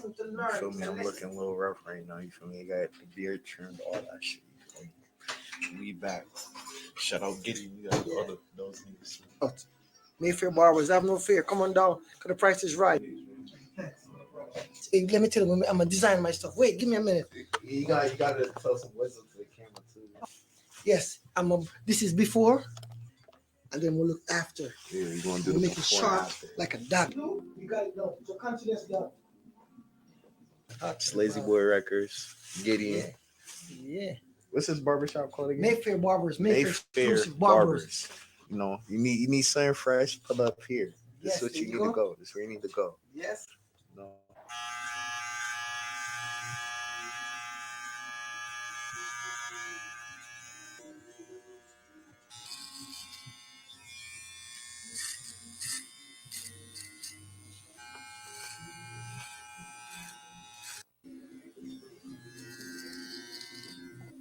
You feel me? I'm looking a little rough right now. You feel me? I got the beard trimmed, all that shit. You feel me? We back. Shout out Giddy. We got all those niggas. Mayfair barbers, have no fear. Come on down, cause the price is right. Hey, let me tell you, I'm gonna design my stuff. Wait, give me a minute. You gotta tell some wisdom to the camera too. Yes, this is before, and then we'll look after. Yeah, you gonna do We'll the make it sharp like a dog. You got it done. So continue done. It's Lazy Boy Records. Gideon. Yeah. What's his barbershop called again? Mayfair Barbers. Mayfair Barbers. You know, you need something fresh. Pull up here. This is what you need to go. This is where you need to go. Yes. No.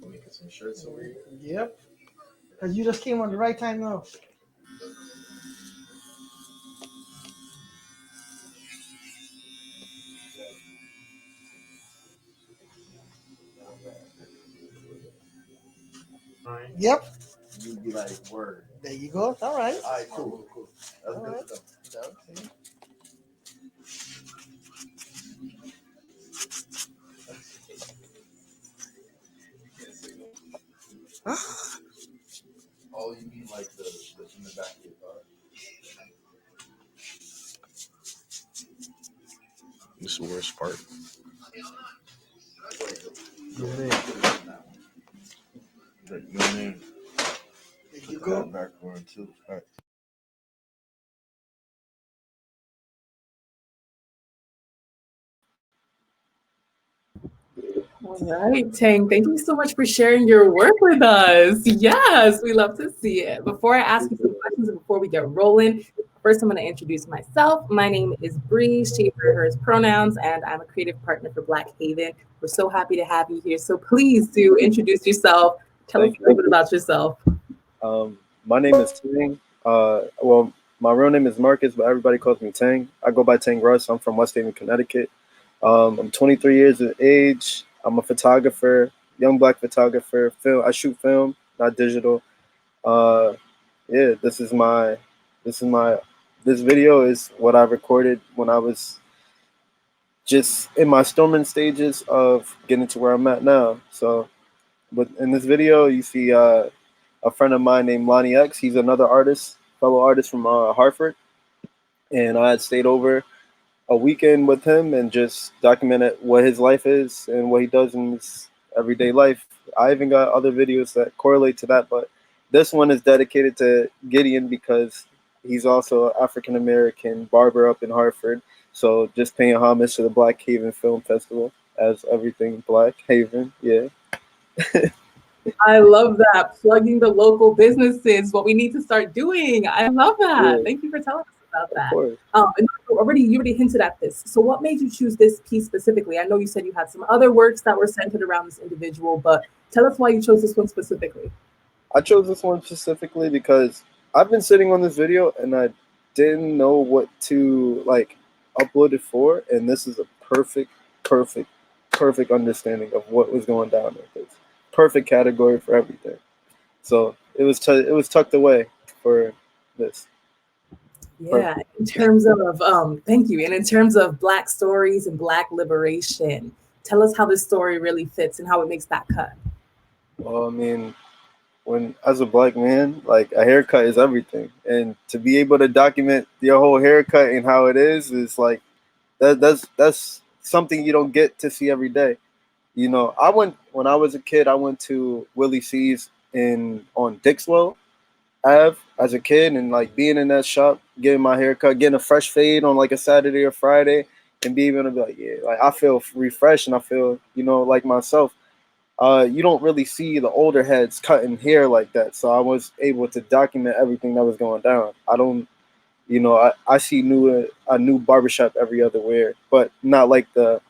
Making some shirts over here. Yep. Because you just came on the right time now. Yep. You'd be like, word. There you go. All right. All right, cool. That's all good right. stuff. Okay. Oh, you mean like the in the back of your car? This is the worst part. Your man. Your man. There you go. Back one too. All right. All right, Tang, thank you so much for sharing your work with us. Yes, we love to see it. Before I ask you some questions and before we get rolling, first I'm going to introduce myself. My name is Bree, she, her, hers pronouns, and I'm a creative partner for Black Haven. We're so happy to have you here. So please do introduce yourself. Tell us a little bit about yourself. My name is Tang. Well, my real name is Marcus, but everybody calls me Tang. I go by Tang Russ. I'm from West Haven, Connecticut. I'm 23 years of age. I'm a photographer, young Black photographer. I shoot film, not digital. Yeah, this video is what I recorded when I was just in my storming stages of getting to where I'm at now. So, but in this video, you see a friend of mine named Lonnie X. He's another artist, fellow artist from Hartford, and I had stayed over a weekend with him and just documented what his life is and what he does in his everyday life. I even got other videos that correlate to that, but this one is dedicated to Gideon because he's also an African-American barber up in Hartford. So just paying homage to the Black Haven Film Festival as everything Black Haven, yeah. I love that. Plugging the local businesses, what we need to start doing. I love that. Yeah. Thank you for telling us about that. And you already hinted at this. So what made you choose this piece specifically? I know you said you had some other works that were centered around this individual, but tell us why you chose this one specifically. I chose this one specifically because I've been sitting on this video and I didn't know what to like upload it for, and this is a perfect understanding of what was going down with this. Perfect category for everything. So it was tucked away for this. Yeah, in terms of thank you. And in terms of Black stories and Black liberation, tell us how this story really fits and how it makes that cut. Well, I mean, when as a Black man, like a haircut is everything, and to be able to document your whole haircut and how it is like that's something you don't get to see every day. You know, when I was a kid, I went to Willie C's on Dixwell Ave as a kid, and like being in that shop, getting my haircut, getting a fresh fade on like a Saturday or Friday, and being able to be like, yeah, like I feel refreshed and I feel, like myself. You don't really see the older heads cutting hair like that, so I was able to document everything that was going down. I don't, I see a new barbershop every other wear, but not like the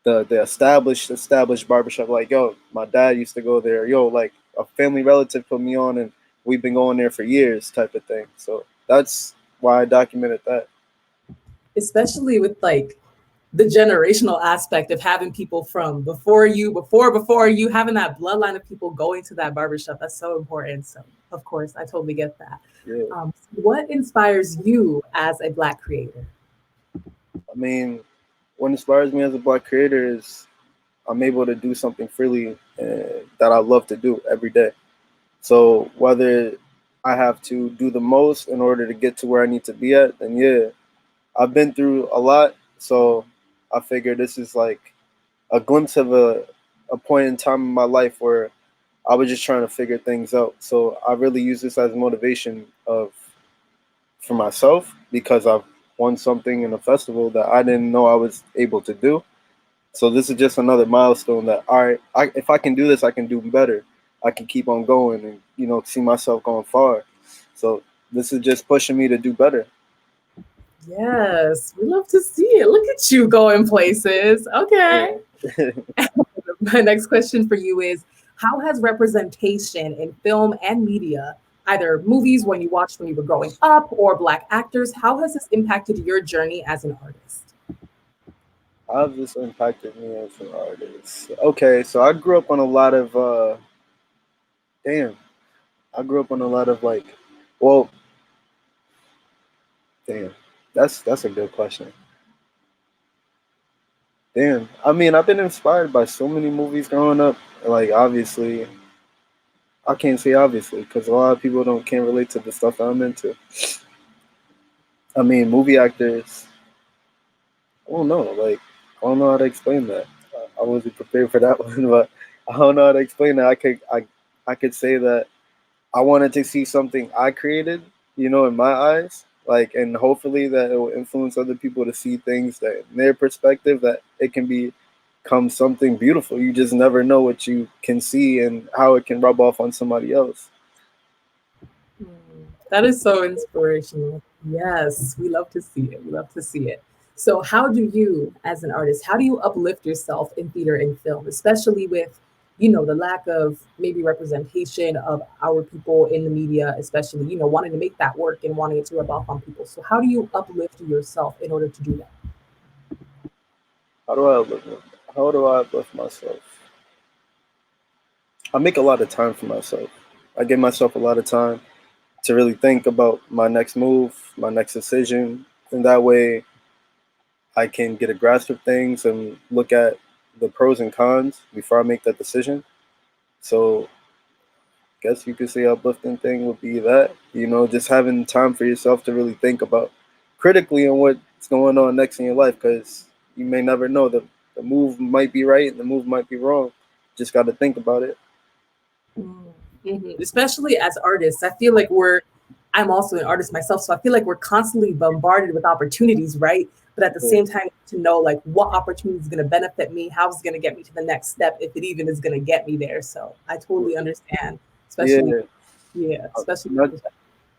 established barbershop. Like, yo, my dad used to go there. Yo, like a family relative put me on, and we've been going there for years, type of thing. So that's why I documented that. Especially with like the generational aspect of having people from before you, having that bloodline of people going to that barbershop. That's so important. So, of course, I totally get that. Yeah. What inspires you as a Black creator? I mean, what inspires me as a Black creator is I'm able to do something freely that I love to do every day. So whether I have to do the most in order to get to where I need to be at, then yeah, I've been through a lot. So I figure this is like a glimpse of a point in time in my life where I was just trying to figure things out. So I really use this as motivation of for myself because I've won something in a festival that I didn't know I was able to do. So this is just another milestone that all right, if I can do this, I can do better. I can keep on going and see myself going far. So this is just pushing me to do better. Yes, we love to see it. Look at you going places. Okay. Yeah. My next question for you is, how has representation in film and media, either movies when you watched when you were growing up or Black actors, how has this impacted your journey as an artist? How has this impacted me as an artist? Okay, so I grew up on a lot of damn. I grew up on a lot of well, damn. That's a good question. Damn. I mean, I've been inspired by so many movies growing up. Like obviously, I can't say obviously because a lot of people don't can't relate to the stuff that I'm into. I mean, movie actors. I don't know. Like, I don't know how to explain that. I wasn't prepared for that one, but I don't know how to explain that. I could say that I wanted to see something I created, in my eyes, and hopefully that it will influence other people to see things that, in their perspective, that it can become something beautiful. You just never know what you can see and how it can rub off on somebody else. That is so inspirational. Yes, we love to see it. We love to see it. So, how do you, as an artist, how do you uplift yourself in theater and film, especially with, the lack of maybe representation of our people in the media, especially, wanting to make that work and wanting it to rub off on people. So, how do you uplift yourself in order to do that? How do I uplift? How do I uplift myself? I make a lot of time for myself. I give myself a lot of time to really think about my next move, my next decision, and that way I can get a grasp of things and look at the pros and cons before I make that decision. So, I guess you could say uplifting thing would be that, just having time for yourself to really think about critically on what's going on next in your life because you may never know. The move might be right and the move might be wrong. Just got to think about it. Mm-hmm. Especially as artists, I feel like I'm also an artist myself, so I feel like we're constantly bombarded with opportunities, right? But at the Yeah. same time, to know like what opportunity is going to benefit me, how it's going to get me to the next step, if it even is going to get me there. So I totally understand, especially, Yeah. yeah, especially.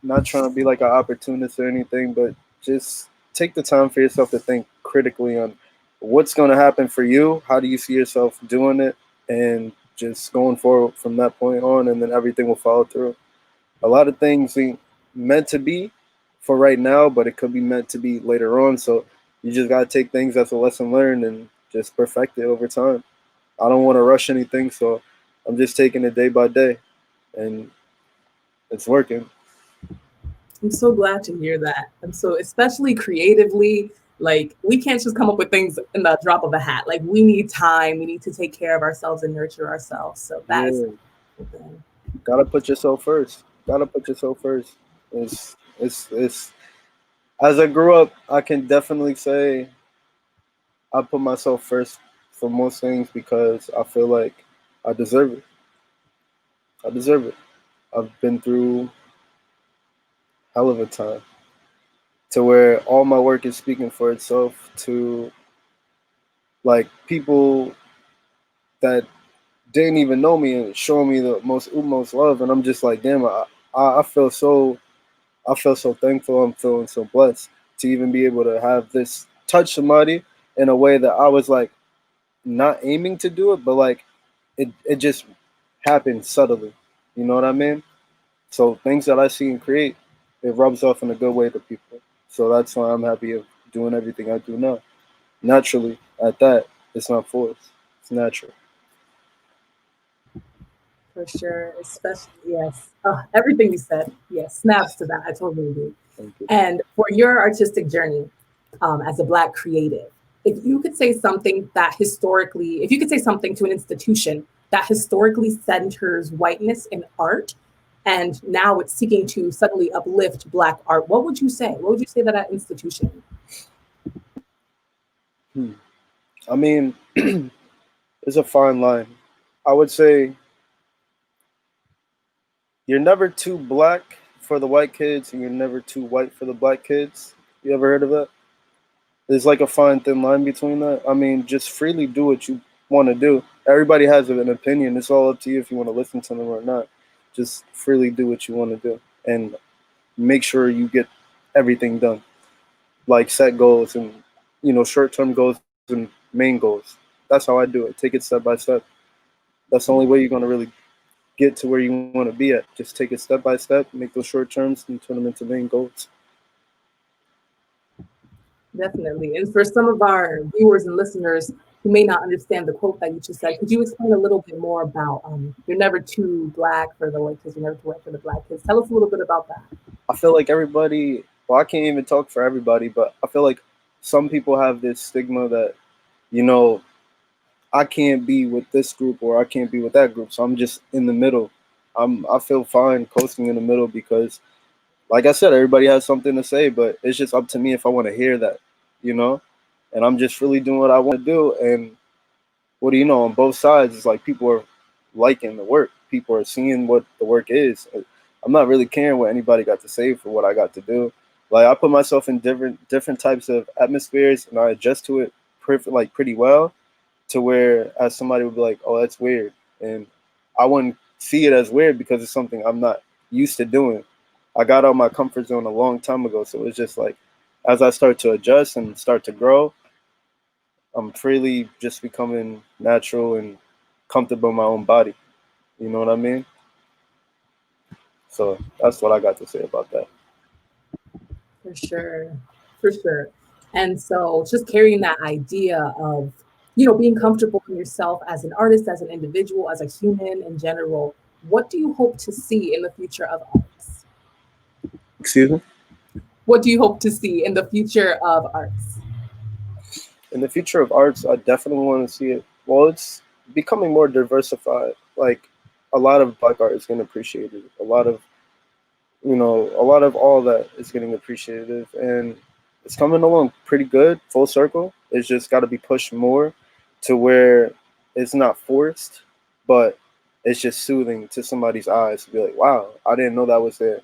Not trying to be like an opportunist or anything, but just take the time for yourself to think critically on what's going to happen for you. How do you see yourself doing it? And just going forward from that point on, and then everything will follow through. A lot of things ain't meant to be for right now, but it could be meant to be later on. So you just got to take things as a lesson learned and just perfect it over time. I don't want to rush anything, so I'm just taking it day by day, and it's working. I'm so glad to hear that. And so, especially creatively, like we can't just come up with things in the drop of a hat. Like we need time. We need to take care of ourselves and nurture ourselves. So that is Yeah. a good thing. Gotta put yourself first. Gotta put yourself first. It's as I grew up, I can definitely say I put myself first for most things because I feel like I deserve it. I deserve it. I've been through hell of a time to where all my work is speaking for itself to people that didn't even know me and showing me the most utmost love, and I'm just like, damn, I feel so thankful. I'm feeling so blessed to even be able to have this touch somebody in a way that I was like not aiming to do it, but like it just happened subtly. You know what I mean? So things that I see and create, it rubs off in a good way to people. So that's why I'm happy of doing everything I do now. naturally at that. It's not forced. It's natural. For sure, especially yes, everything you said. Yes, snaps to that. I totally agree. Thank you. And for your artistic journey as a Black creative, if you could say something that historically, if you could say something to an institution that historically centers whiteness in art, and now it's seeking to suddenly uplift Black art, what would you say? What would you say to that institution? Hmm. I mean, it's a fine line. I would say you're never too black for the white kids, and you're never too white for the black kids. You ever heard of that? There's like a fine thin line between that. I mean, just freely do what you want to do. Everybody has an opinion. It's all up to you if you want to listen to them or not. Just freely do what you want to do, and make sure you get everything done. Like set goals and short-term goals and main goals. That's how I do it. Take it step by step. That's the only way you're gonna really get to where you want to be at. Just take it step by step, make those short terms, and turn them into main goals. Definitely. And for some of our viewers and listeners who may not understand the quote that you just said, could you explain a little bit more about you're never too Black for the white kids, you're never too white for the Black kids? Tell us a little bit about that. I feel like everybody. Well, I can't even talk for everybody, but I feel like some people have this stigma that you know I can't be with this group or I can't be with that group, so I'm just in the middle. I feel fine coasting in the middle because, like I said, everybody has something to say, but it's just up to me if I want to hear that, you know. And I'm just really doing what I want to do. And what do you know? On both sides, it's like people are liking the work. People are seeing what the work is. I'm not really caring what anybody got to say for what I got to do. Like I put myself in different types of atmospheres, and I adjust to it pretty well to where as somebody would be like, oh, that's weird. And I wouldn't see it as weird because it's something I'm not used to doing. I got out of my comfort zone a long time ago. So it's just like, as I start to adjust and start to grow, I'm freely just becoming natural and comfortable in my own body. You know what I mean? So that's what I got to say about that. For sure. For sure. And so just carrying that idea of, being comfortable in yourself as an artist, as an individual, as a human in general, what do you hope to see in the future of arts? Excuse me? What do you hope to see in the future of arts? In the future of arts, I definitely want to see it. Well, it's becoming more diversified. Like a lot of black art is getting appreciated. A lot of all that is getting appreciated, and it's coming along pretty good, full circle. It's just got to be pushed more to where it's not forced, but it's just soothing to somebody's eyes to be like, wow, I didn't know that was there.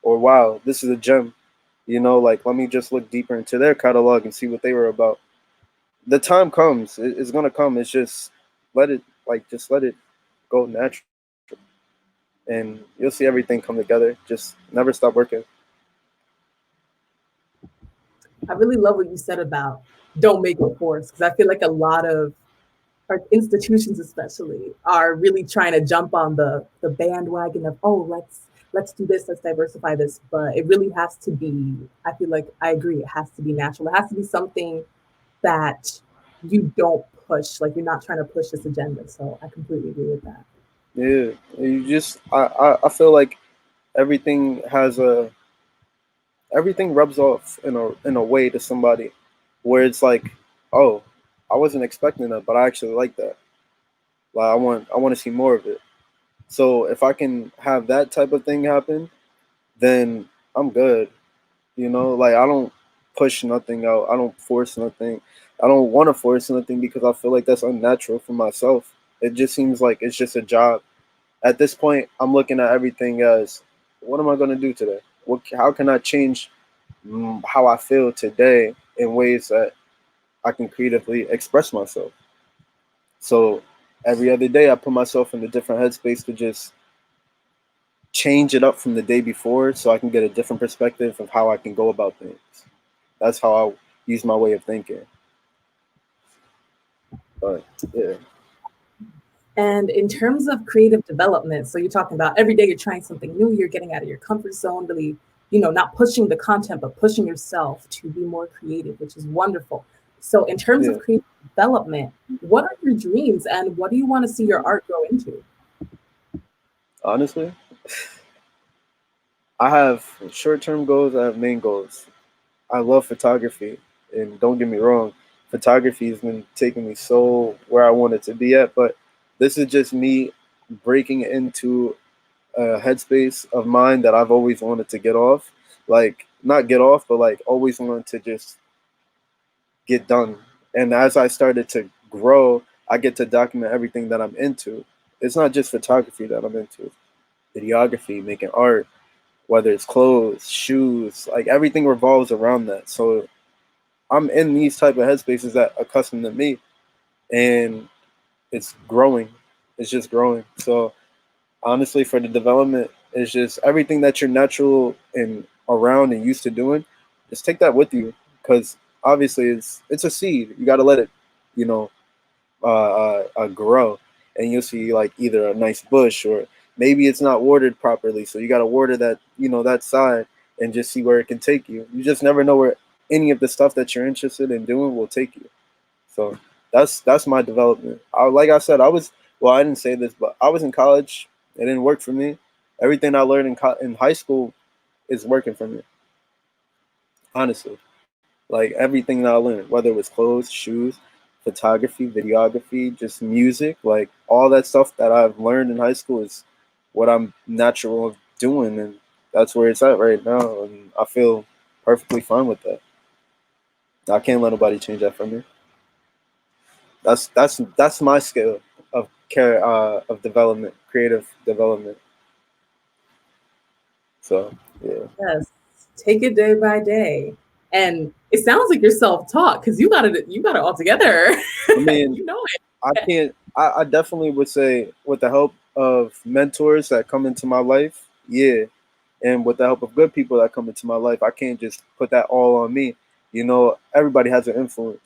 Or wow, this is a gem. Like let me just look deeper into their catalog and see what they were about. The time comes, it's gonna come. It's just let it go natural, and you'll see everything come together. Just never stop working. I really love what you said about don't make it forced, because I feel like a lot of our institutions especially are really trying to jump on the bandwagon of, oh, let's do this, let's diversify this. But it really has to be, I feel like I agree, it has to be natural. It has to be something that you don't push, like you're not trying to push this agenda. So I completely agree with that. Yeah, I feel like everything has a everything rubs off in a way to somebody where it's like, oh, I wasn't expecting that, but I actually like that. Like I want to see more of it. So if I can have that type of thing happen, then I'm good. Like I don't push nothing out. I don't force nothing. I don't want to force nothing because I feel like that's unnatural for myself. It just seems like it's just a job. At this point, I'm looking at everything as, what am I going to do today? How can I change how I feel today in ways that I can creatively express myself? So every other day, I put myself in a different headspace to just change it up from the day before so I can get a different perspective of how I can go about things. That's how I use my way of thinking. But yeah. And in terms of creative development, so you're talking about every day you're trying something new, you're getting out of your comfort zone, really, not pushing the content, but pushing yourself to be more creative, which is wonderful. So in terms Yeah. of creative development, what are your dreams and what do you want to see your art grow into? Honestly, I have short-term goals. I have main goals. I love photography, and don't get me wrong, photography has been taking me so where I wanted to be at. But this is just me breaking into a headspace of mine that I've always wanted to get off. Like not get off, but like always wanted to just get done. And as I started to grow, I get to document everything that I'm into. It's not just photography that I'm into. Videography, making art, whether it's clothes, shoes, like everything revolves around that. So I'm in these type of headspaces that are custom to me, and it's growing. It's just growing. So honestly, for the development, it's just everything that you're natural and around and used to doing. Just take that with you, because obviously it's a seed. You got to let it, you know, grow, and you'll see like either a nice bush or maybe it's not watered properly. So you got to water that, that side, and just see where it can take you. You just never know where any of the stuff that you're interested in doing will take you. So that's my development. Like I said, I didn't say this, but I was in college. It didn't work for me. Everything I learned in high school is working for me. Honestly, like everything that I learned, whether it was clothes, shoes, photography, videography, just music, like all that stuff that I've learned in high school is what I'm natural of doing, and that's where it's at right now, and I feel perfectly fine with that. I can't let nobody change that for me. That's my skill of of development, creative development. So yeah. Yes, take it day by day. And it sounds like you're self-taught because you got it all together. I mean, You know I it. can't. I definitely would say with the help of mentors that come into my life, yeah, and with the help of good people that come into my life, I can't just put that all on me. Everybody has an influence,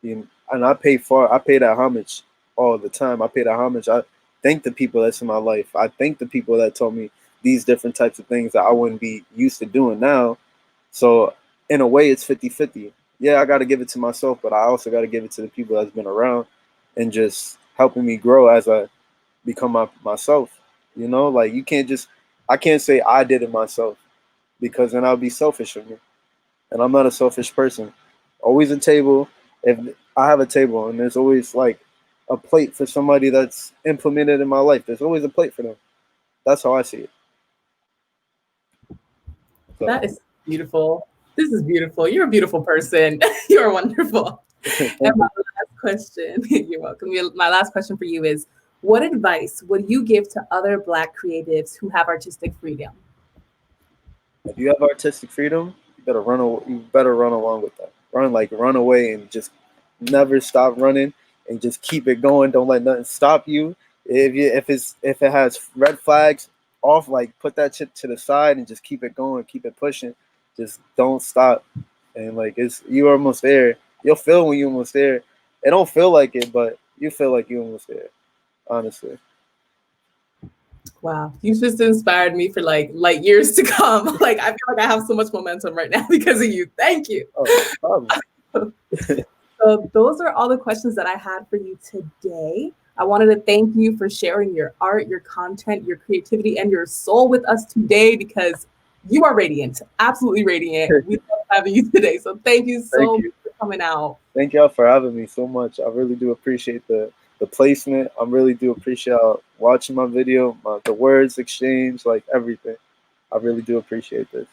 and I pay that homage all the time. I pay that homage. I thank the people that's in my life. I thank the people that told me these different types of things that I wouldn't be used to doing now. So in a way, it's 50-50. Yeah, I got to give it to myself, but I also got to give it to the people that's been around and just helping me grow as I become myself. Like I can't say I did it myself, because then I'll be selfish of me. And I'm not a selfish person. Always a table. If I have a table and there's always like a plate for somebody that's implemented in my life, there's always a plate for them. That's how I see it. So That is beautiful. This is beautiful. You're a beautiful person. You're wonderful. And thank my you. last question, you're welcome. My last question for you is, what advice would you give to other Black creatives who have artistic freedom? If you have artistic freedom, you better run along with that. Run away and just never stop running and just keep it going. Don't let nothing stop you. If it has red flags off, like put that shit to the side and just keep it going, keep it pushing. Just don't stop. And like you're almost there. You'll feel when you're almost there. It don't feel like it, but you feel like you're almost there. Honestly. Wow, you just inspired me for like years to come. Like I feel like I have so much momentum right now because of you. Thank you. Oh, no problem. So those are all the questions that I had for you today. I wanted to thank you for sharing your art, your content, your creativity, and your soul with us today because you are radiant, absolutely radiant. We love having you today. So thank you Thank so much you. for coming out. Thank y'all for having me so much. I really do appreciate the placement. I really do appreciate watching my video, the words exchange, like everything. I really do appreciate this.